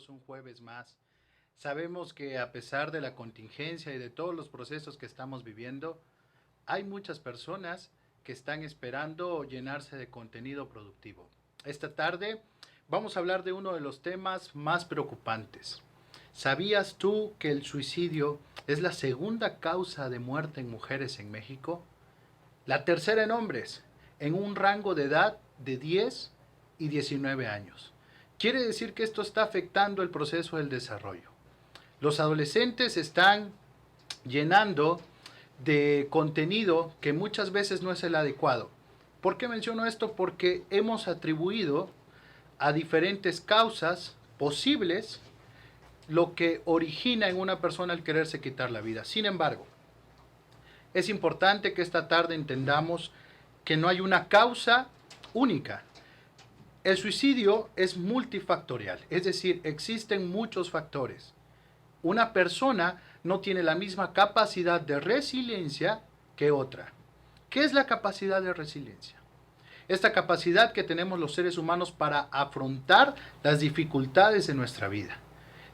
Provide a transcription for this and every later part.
todos un jueves más. Sabemos que a pesar de la contingencia y de todos los procesos que estamos viviendo, hay muchas personas que están esperando llenarse de contenido productivo. Esta tarde vamos a hablar de uno de los temas más preocupantes. ¿Sabías tú que el suicidio es la segunda causa de muerte en mujeres en México? La tercera en hombres, en un rango de edad de 10 y 19 años. Quiere decir que esto está afectando el proceso del desarrollo. Los adolescentes están llenando de contenido que muchas veces no es el adecuado. ¿Por qué menciono esto? Porque hemos atribuido a diferentes causas posibles lo que origina en una persona el quererse quitar la vida. Sin embargo, es importante que esta tarde entendamos que no hay una causa única. El suicidio es multifactorial, es decir, existen muchos factores. Una persona no tiene la misma capacidad de resiliencia que otra. ¿Qué es la capacidad de resiliencia? Esta capacidad que tenemos los seres humanos para afrontar las dificultades de nuestra vida.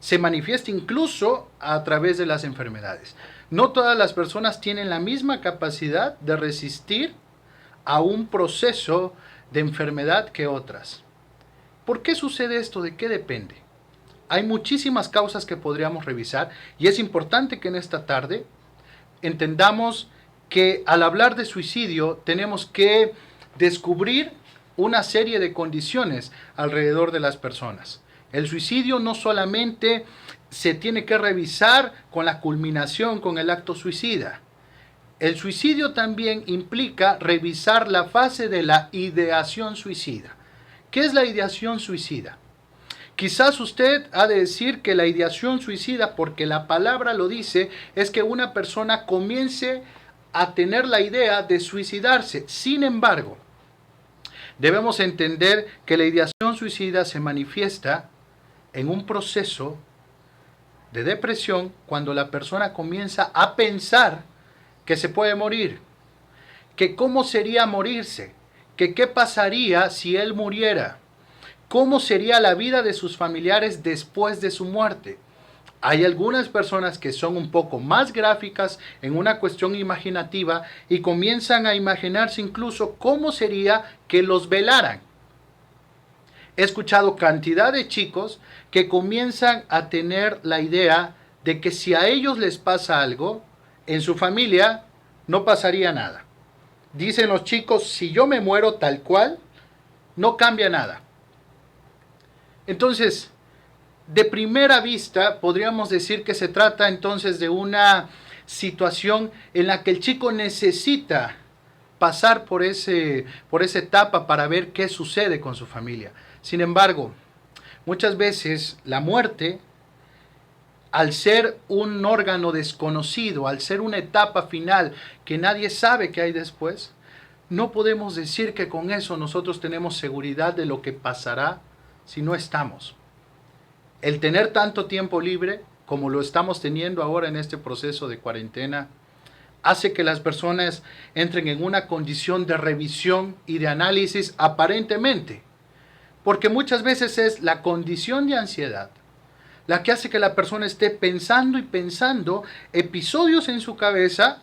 Se manifiesta incluso a través de las enfermedades. No todas las personas tienen la misma capacidad de resistir a un proceso de enfermedad que otras. ¿Por qué sucede esto? ¿De qué depende? Hay muchísimas causas que podríamos revisar y es importante que en esta tarde entendamos que al hablar de suicidio tenemos que descubrir una serie de condiciones alrededor de las personas. El suicidio no solamente se tiene que revisar con la culminación, con el acto suicida. El suicidio también implica revisar la fase de la ideación suicida. ¿Qué es la ideación suicida? Quizás usted ha de decir que la ideación suicida, porque la palabra lo dice, es que una persona comience a tener la idea de suicidarse. Sin embargo, debemos entender que la ideación suicida se manifiesta en un proceso de depresión cuando la persona comienza a pensar que se puede morir, que cómo sería morirse, que qué pasaría si él muriera, cómo sería la vida de sus familiares después de su muerte. Hay algunas personas que son un poco más gráficas en una cuestión imaginativa y comienzan a imaginarse incluso cómo sería que los velaran. He escuchado cantidad de chicos que comienzan a tener la idea de que si a ellos les pasa algo, en su familia no pasaría nada. Dicen los chicos, si yo me muero tal cual, no cambia nada. Entonces, de primera vista, podríamos decir que se trata entonces de una situación en la que el chico necesita pasar por esa etapa para ver qué sucede con su familia. Sin embargo, muchas veces la muerte, al ser un órgano desconocido, al ser una etapa final que nadie sabe qué hay después, no podemos decir que con eso nosotros tenemos seguridad de lo que pasará si no estamos. El tener tanto tiempo libre, como lo estamos teniendo ahora en este proceso de cuarentena, hace que las personas entren en una condición de revisión y de análisis aparentemente. Porque muchas veces es la condición de ansiedad la que hace que la persona esté pensando y pensando episodios en su cabeza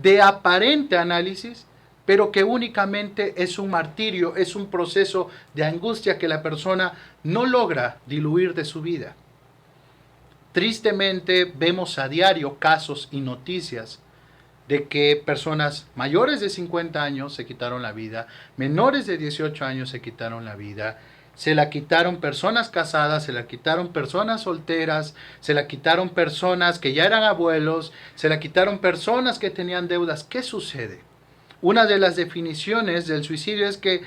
de aparente análisis, pero que únicamente es un martirio, es un proceso de angustia que la persona no logra diluir de su vida. Tristemente vemos a diario casos y noticias de que personas mayores de 50 años se quitaron la vida, menores de 18 años se quitaron la vida, se la quitaron personas casadas, se la quitaron personas solteras, se la quitaron personas que ya eran abuelos, se la quitaron personas que tenían deudas. ¿Qué sucede? Una de las definiciones del suicidio es que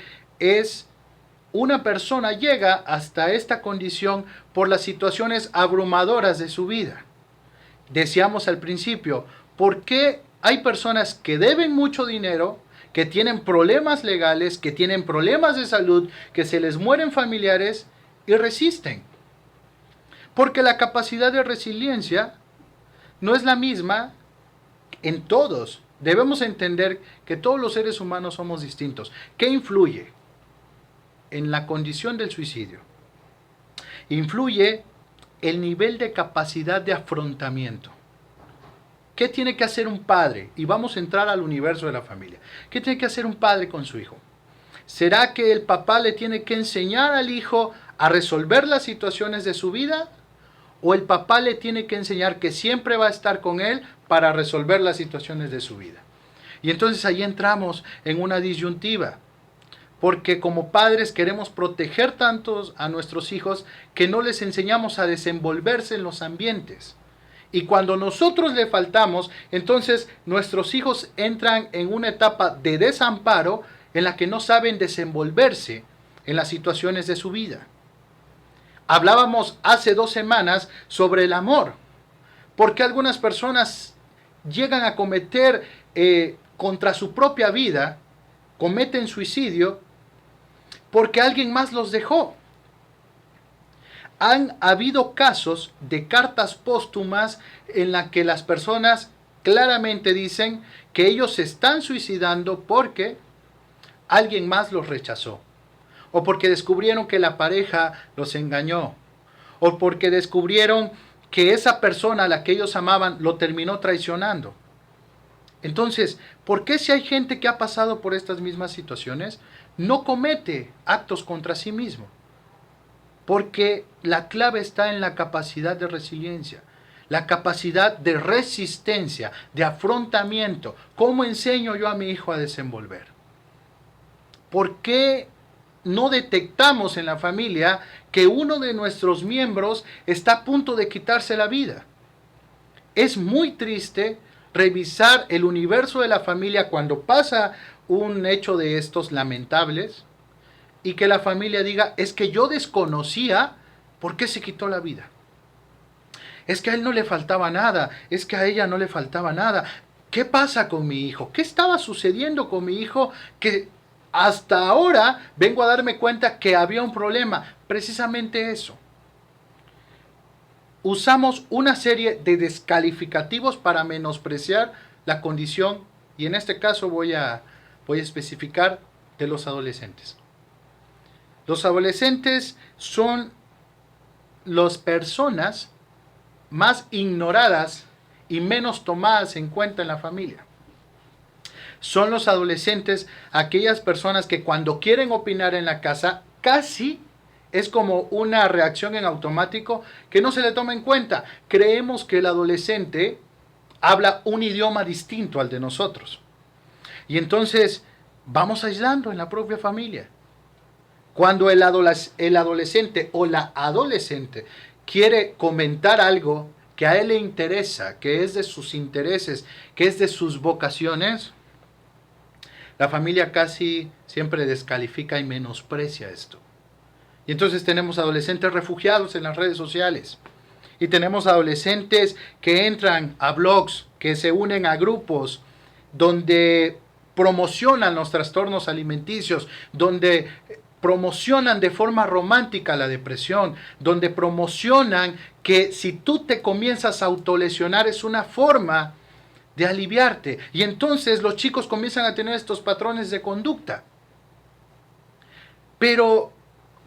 una persona llega hasta esta condición por las situaciones abrumadoras de su vida. Decíamos al principio, ¿por qué hay personas que deben mucho dinero, que tienen problemas legales, que tienen problemas de salud, que se les mueren familiares y resisten? Porque la capacidad de resiliencia no es la misma en todos. Debemos entender que todos los seres humanos somos distintos. ¿Qué influye en la condición del suicidio? influye el nivel de capacidad de afrontamiento. ¿Qué tiene que hacer un padre? Y vamos a entrar al universo de la familia. ¿Qué tiene que hacer un padre con su hijo? ¿Será que el papá le tiene que enseñar al hijo a resolver las situaciones de su vida? ¿O el papá le tiene que enseñar que siempre va a estar con él para resolver las situaciones de su vida? Y entonces ahí entramos en una disyuntiva. Porque como padres queremos proteger tanto a nuestros hijos que no les enseñamos a desenvolverse en los ambientes. Y cuando nosotros le faltamos, entonces nuestros hijos entran en una etapa de desamparo en la que no saben desenvolverse en las situaciones de su vida. Hablábamos hace 2 semanas sobre el amor. Porque algunas personas llegan a cometer contra su propia vida, cometen suicidio, porque alguien más los dejó. Han habido casos de cartas póstumas en las que las personas claramente dicen que ellos se están suicidando porque alguien más los rechazó, o porque descubrieron que la pareja los engañó, o porque descubrieron que esa persona a la que ellos amaban lo terminó traicionando. Entonces, ¿por qué si hay gente que ha pasado por estas mismas situaciones no comete actos contra sí mismo? Porque la clave está en la capacidad de resiliencia, la capacidad de resistencia, de afrontamiento. ¿Cómo enseño yo a mi hijo a desenvolver? ¿Por qué no detectamos en la familia que uno de nuestros miembros está a punto de quitarse la vida? Es muy triste revisar el universo de la familia cuando pasa un hecho de estos lamentables y que la familia diga, es que yo desconocía por qué se quitó la vida. Es que a él no le faltaba nada, es que a ella no le faltaba nada. ¿Qué pasa con mi hijo? ¿Qué estaba sucediendo con mi hijo que hasta ahora vengo a darme cuenta que había un problema? Precisamente eso. Usamos una serie de descalificativos para menospreciar la condición, y en este caso voy a especificar de los adolescentes. Los adolescentes son las personas más ignoradas y menos tomadas en cuenta en la familia. Son los adolescentes aquellas personas que cuando quieren opinar en la casa casi es como una reacción en automático que no se le toma en cuenta. Creemos que el adolescente habla un idioma distinto al de nosotros. Y entonces vamos aislando en la propia familia. Cuando el adolescente o la adolescente quiere comentar algo que a él le interesa, que es de sus intereses, que es de sus vocaciones, la familia casi siempre descalifica y menosprecia esto. Y entonces tenemos adolescentes refugiados en las redes sociales. Y tenemos adolescentes que entran a blogs, que se unen a grupos donde promocionan los trastornos alimenticios, donde promocionan de forma romántica la depresión, donde promocionan que si tú te comienzas a autolesionar es una forma de aliviarte. Y entonces los chicos comienzan a tener estos patrones de conducta. Pero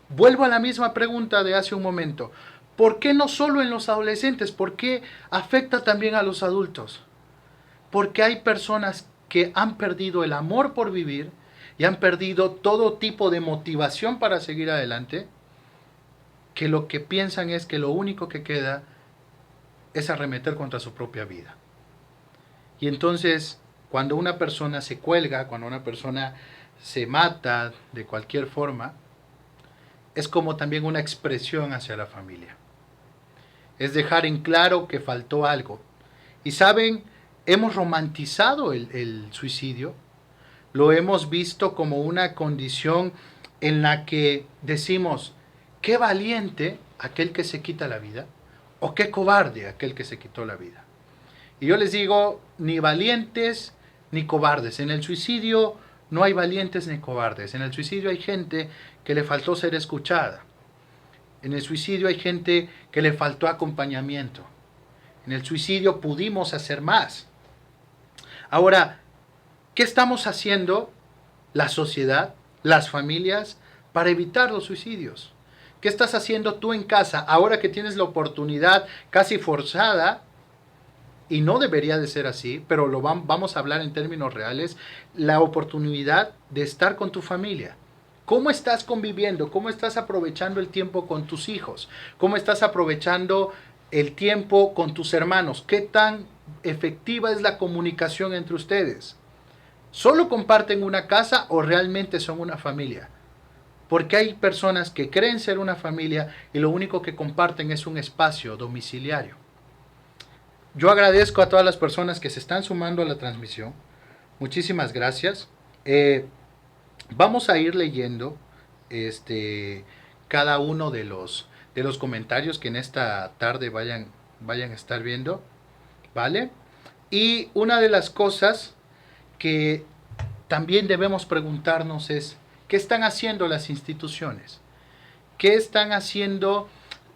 vuelvo a la misma pregunta de hace un momento. ¿Por qué no solo en los adolescentes? ¿Por qué afecta también a los adultos? Porque hay personas que han perdido el amor por vivir y han perdido todo tipo de motivación para seguir adelante, que lo que piensan es que lo único que queda es arremeter contra su propia vida. Y entonces, cuando una persona se cuelga, cuando una persona se mata de cualquier forma, es como también una expresión hacia la familia. Es dejar en claro que faltó algo. Y saben, hemos romantizado el suicidio, lo hemos visto como una condición en la que decimos, qué valiente aquel que se quita la vida, o qué cobarde aquel que se quitó la vida. Y yo les digo, ni valientes ni cobardes. En el suicidio no hay valientes ni cobardes. En el suicidio hay gente que le faltó ser escuchada. En el suicidio hay gente que le faltó acompañamiento. En el suicidio pudimos hacer más. Ahora, ¿qué estamos haciendo la sociedad, las familias, para evitar los suicidios? ¿Qué estás haciendo tú en casa ahora que tienes la oportunidad casi forzada? Y no debería de ser así, pero vamos a hablar en términos reales, la oportunidad de estar con tu familia. ¿Cómo estás conviviendo? ¿Cómo estás aprovechando el tiempo con tus hijos? ¿Cómo estás aprovechando el tiempo con tus hermanos? ¿Qué tan efectiva es la comunicación entre ustedes? ¿Solo comparten una casa o realmente son una familia? Porque hay personas que creen ser una familia y lo único que comparten es un espacio domiciliario. Yo agradezco a todas las personas que se están sumando a la transmisión. Muchísimas gracias. Vamos a ir leyendo cada uno de los comentarios que en esta tarde vayan a estar viendo. ¿Vale? Y una de las cosas que también debemos preguntarnos es, ¿qué están haciendo las instituciones? ¿Qué están haciendo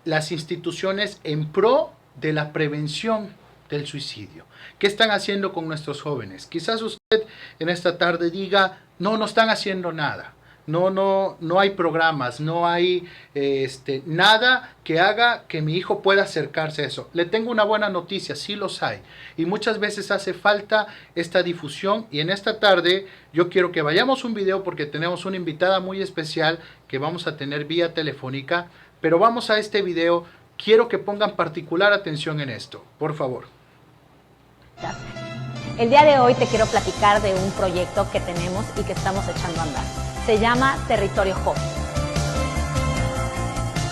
las instituciones en pro de la prevención del suicidio? ¿Qué están haciendo con nuestros jóvenes? Quizás usted en esta tarde diga, no están haciendo nada. No hay programas, no hay nada que haga que mi hijo pueda acercarse a eso. Le tengo una buena noticia, sí los hay. Y muchas veces hace falta esta difusión. Y en esta tarde yo quiero que vayamos a un video porque tenemos una invitada muy especial que vamos a tener vía telefónica. Pero vamos a este video. Quiero que pongan particular atención en esto, por favor. El día de hoy te quiero platicar de un proyecto que tenemos y que estamos echando a andar. Se llama Territorio Joven.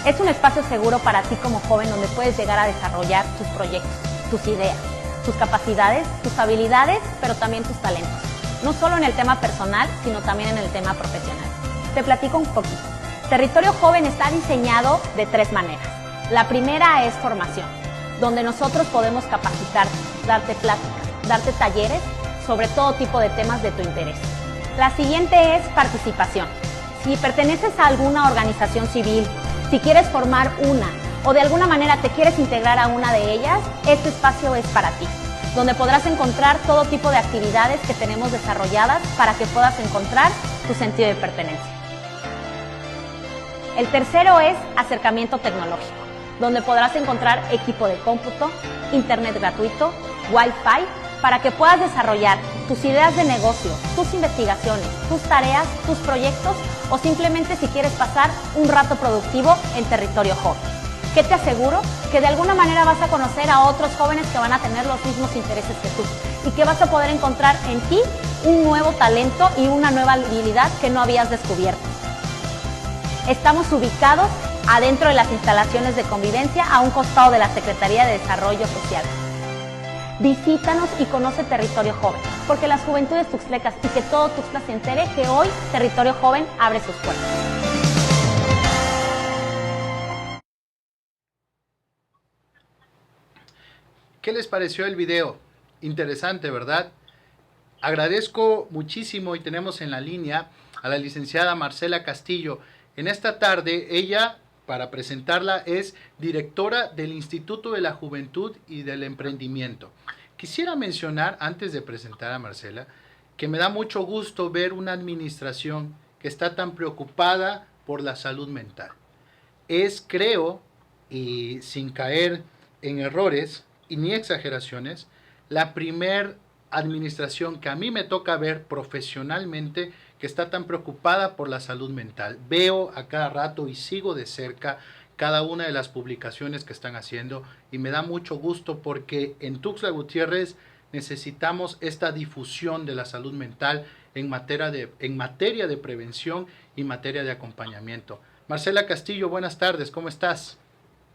Es un espacio seguro para ti como joven donde puedes llegar a desarrollar tus proyectos, tus ideas, tus capacidades, tus habilidades, pero también tus talentos. No solo en el tema personal, sino también en el tema profesional. Te platico un poquito. Territorio Joven está diseñado de 3 maneras. La primera es formación, donde nosotros podemos capacitarte, darte pláticas, darte talleres sobre todo tipo de temas de tu interés. La siguiente es participación. Si perteneces a alguna organización civil, si quieres formar una o de alguna manera te quieres integrar a una de ellas, este espacio es para ti, donde podrás encontrar todo tipo de actividades que tenemos desarrolladas para que puedas encontrar tu sentido de pertenencia. El tercero es acercamiento tecnológico, donde podrás encontrar equipo de cómputo, internet gratuito, Wi-Fi, para que puedas desarrollar tus ideas de negocio, tus investigaciones, tus tareas, tus proyectos o simplemente si quieres pasar un rato productivo en Territorio Joven. ¿Qué te aseguro? Que de alguna manera vas a conocer a otros jóvenes que van a tener los mismos intereses que tú y que vas a poder encontrar en ti un nuevo talento y una nueva habilidad que no habías descubierto. Estamos ubicados adentro de las instalaciones de convivencia a un costado de la Secretaría de Desarrollo Social. Visítanos y conoce Territorio Joven, porque las juventudes tuxtlecas y que todo Tuxtla se entere que hoy Territorio Joven abre sus puertas. ¿Qué les pareció el video? Interesante, ¿verdad? Agradezco muchísimo y tenemos en la línea a la licenciada Marcela Castillo. En esta tarde, ella, para presentarla, es directora del Instituto de la Juventud y del Emprendimiento. Quisiera mencionar, antes de presentar a Marcela, que me da mucho gusto ver una administración que está tan preocupada por la salud mental. Es, creo, y sin caer en errores y ni exageraciones, la primer administración que a mí me toca ver profesionalmente que está tan preocupada por la salud mental. Veo a cada rato y sigo de cerca cada una de las publicaciones que están haciendo y me da mucho gusto porque en Tuxtla Gutiérrez necesitamos esta difusión de la salud mental en materia de prevención y materia de acompañamiento. Marcela Castillo, buenas tardes, ¿cómo estás?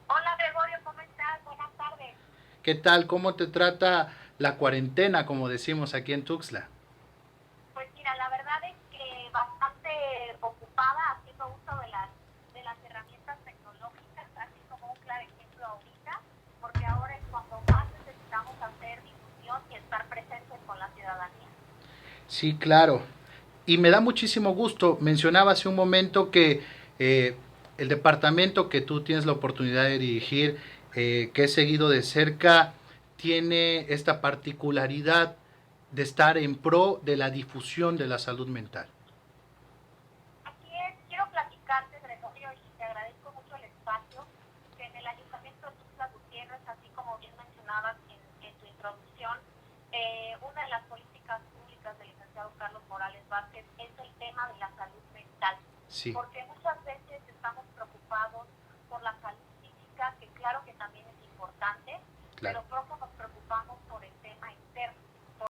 Hola Gregorio, ¿cómo estás? Buenas tardes. ¿Qué tal? ¿Cómo te trata la cuarentena, como decimos aquí en Tuxtla? Pues mira, la verdad es que bastante ocupada haciendo uso de las herramientas tecnológicas, así como un claro ejemplo ahorita, porque ahora es cuando más necesitamos hacer difusión y estar presentes con la ciudadanía. Sí, claro. Y me da muchísimo gusto. Mencionaba hace un momento que el departamento que tú tienes la oportunidad de dirigir, que he seguido de cerca, tiene esta particularidad de estar en pro de la difusión de la salud mental. Así es, quiero platicarte, Gregorio, y te agradezco mucho mencionabas en tu introducción, una de las políticas públicas del licenciado Carlos Morales Vázquez es el tema de la salud mental. Sí. Porque muchas veces estamos preocupados por la salud física, que claro que también es importante, Claro. pero poco nos preocupamos